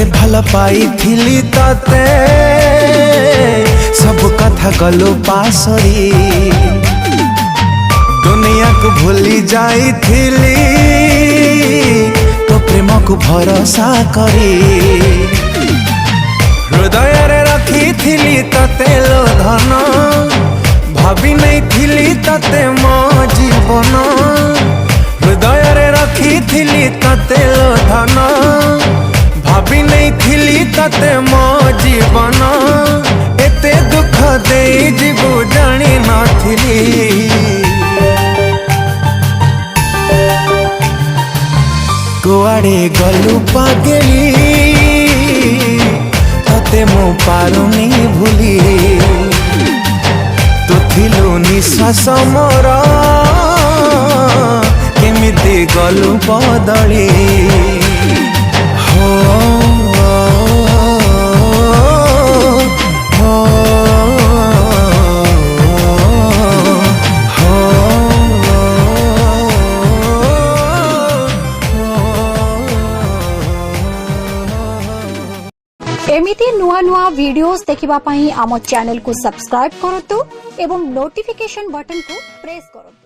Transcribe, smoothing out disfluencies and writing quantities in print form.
एते भल पाई थिली तते सब कथा गलो पासरी दुनिया को भूली जाई थिली तो प्रेम को भरोसा करी हृदय रे रखी थिली तते लो धन भाभी नहीं थिली तते मो जीवन हृदय रे रखी थिली तते लो धन भाभी नहीं थिली तते मो जीवन एते दुख दे जीवु जानी नथिली कुआड़े गलु पागली तते मु पारुनी भूली तू थिलु निश्वास मोर केमिति गलु बदली हो एमिति नुआ नुआ वीडियोस देखिबा पई आम चैनल को सब्सक्राइब करतु एवं नोटिफिकेशन बटन को प्रेस करतु।